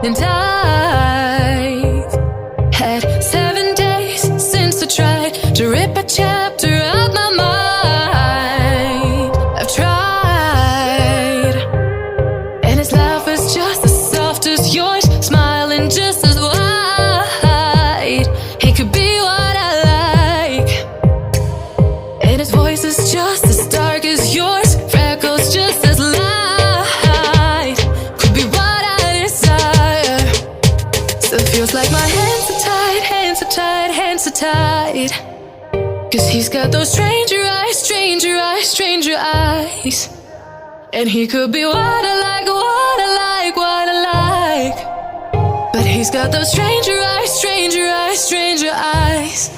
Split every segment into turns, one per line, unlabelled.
And I've had 7 days since I tried to rip a chapter out my mind. I've tried, and his laugh is just as soft as yours, smiling just as wide. He could be what I like, and his voice is just as dark as yours, freckles just as light. Could be what I desire. Still feels like my hands are tied, hands are tied, hands are tied. 'Cause he's got those stranger eyes, stranger eyes, stranger eyes. And he could be what I like, what I like, what I like. But he's got those stranger eyes, stranger eyes, stranger eyes.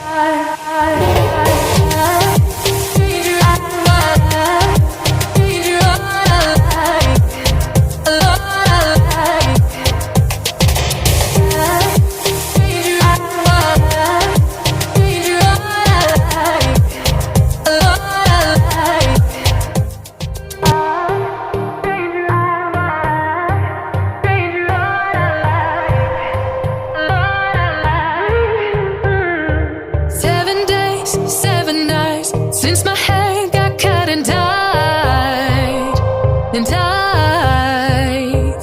Since my hair got cut and dyed. And I've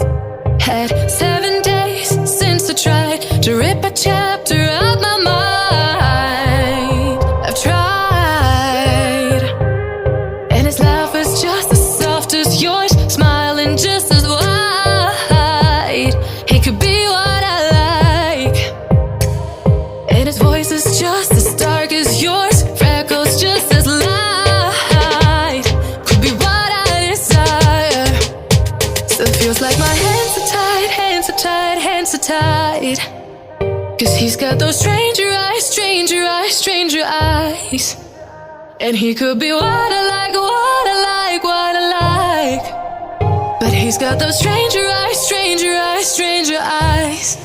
had 7 days since I tried to rip a chapter out my mind. I've tried, and his laugh is just as soft as yours, smiling just as wide. He could be what I like, and his voice is just as dark as yours, freckles just as light. Could be what I desire. Still feels like my hands are tied, hands are tied, hands are tied. 'Cause he's got those stranger eyes, stranger eyes, stranger eyes. And he could be what I like, what I like, what I like. But he's got those stranger eyes, stranger eyes, stranger eyes.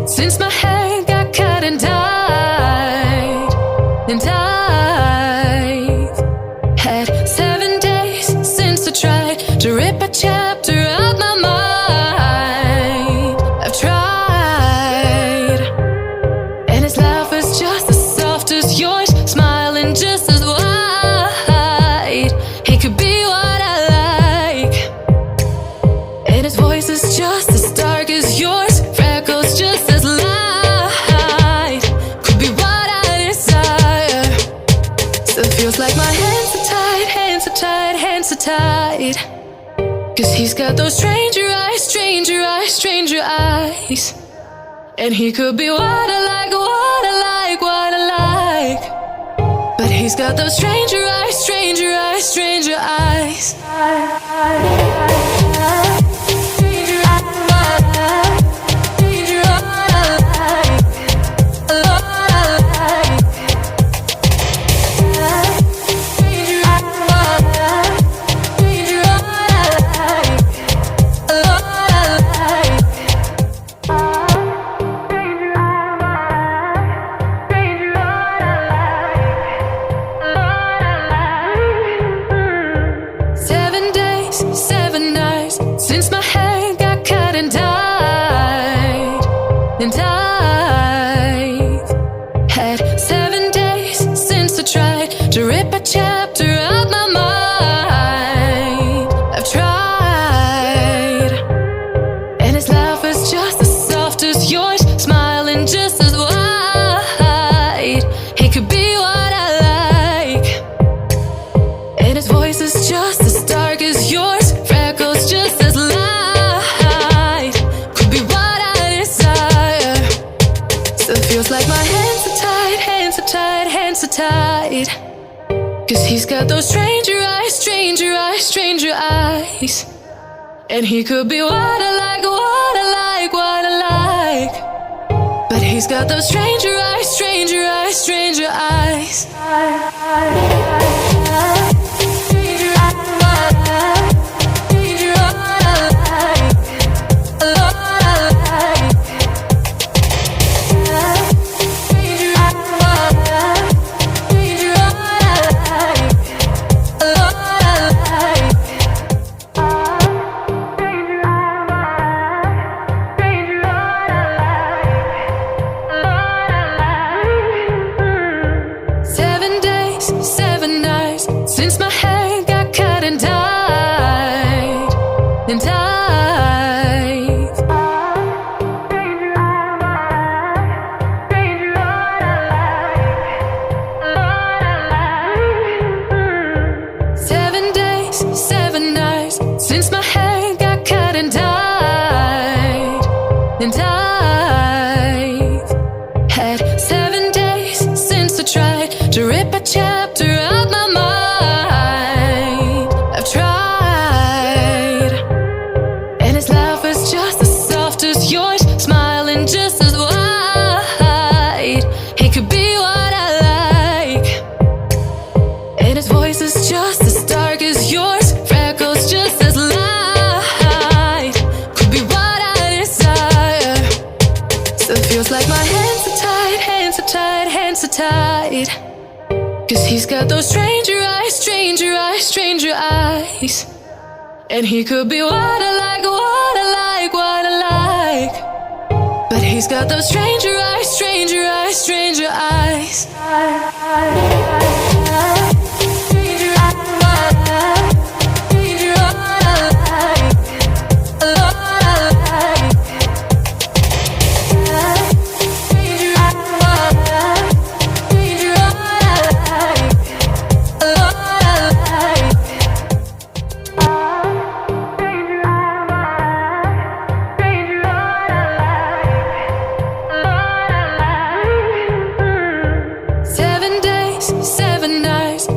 Since my hair got cut and dyed. And I've had 7 days since I tried to rip a chapter out my mind. I've tried, and his laugh is just as soft as yours, smiling just as wide. He could be what I like, and his voice is just as dark as yours, freckles just as light. Could be what I desire. Still feels like my hands are tied, hands are tied, hands are tied. 'Cause he's got those stranger eyes, stranger eyes, stranger eyes. And he could be what I like, what I like, what I like. But he's got those stranger eyes, stranger eyes, stranger eyes. Since my hair got cut and dyed. And I've had 7 days since I tried to rip a chapter out my mind. I've tried, and his laugh is just as soft as yours, smiling just as wide. He could be what I like, and his voice is just as dark as yours, freckles just as light. Could be what I desire. Still feels like my hands are tied, hands are tied, hands are tied. 'Cause he's got those stranger eyes, stranger eyes, stranger eyes. And he could be what I like, what I like, what I like. But he's got those stranger eyes, stranger eyes, stranger eyes. Since my hair got cut and dyed, and dyed. 7 days, 7 nights since my hair got cut and dyed, and dyed. Had 7 days since I tried to rip a chapter out my mind. Just as wide, he could be what I like, and his voice is just as dark as yours, freckles just as light. Could be what I desire. Still feels like my hands are tied, hands are tied, hands are tied. 'Cause he's got those stranger eyes, stranger eyes, stranger eyes. And he could be what I like, what I like, what I like. But he's got those stranger eyes, stranger eyes, stranger eyes.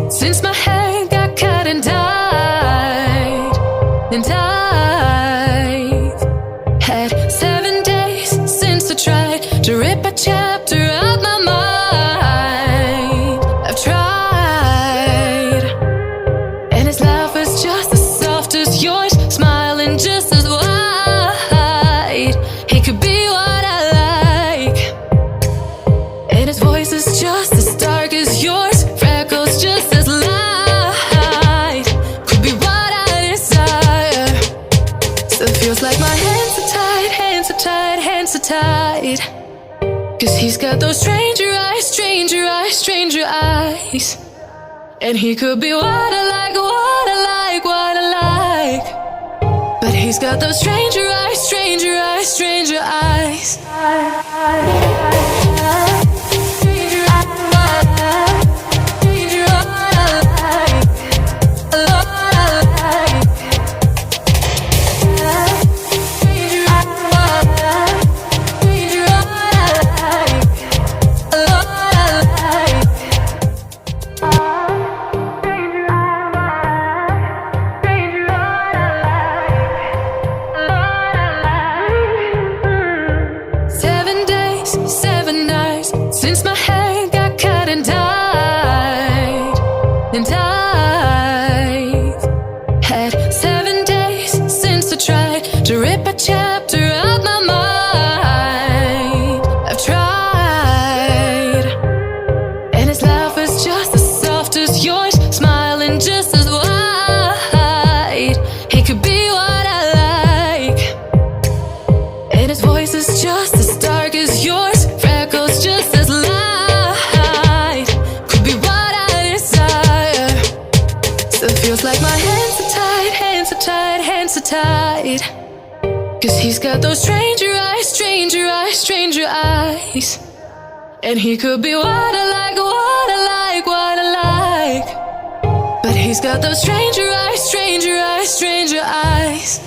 Since my hair got cut and dyed, and dyed. Had 7 days since I tried to rip a chapter out my mind. I've tried, and his laugh was just as soft as yours, smiling just as wide. He could be what I like, and his voice is just as dark as yours, freckles just as light. Could be what I desire. Still feels like my hands are tied, hands are tied, hands are tied. 'Cause he's got those stranger eyes, stranger eyes, stranger eyes. And he could be what I like, what I like, what I like. But he's got those stranger eyes, stranger eyes, stranger eyes. Since my hair got cut and dyed, and dyed. Had 7 days since I tried to rip a chapter out my mind. I've tried, and his laugh was just as soft as yours, smiling just as wide. He could be what I like, and his voice is just as dark as yours, freckles just as light. Could be what I desire. Still feels like my hands are tied, hands are tied, hands are tied. 'Cause he's got those stranger eyes, stranger eyes, stranger eyes. And he could be what I like, what I like, what I like. But he's got those stranger eyes, stranger eyes, stranger eyes.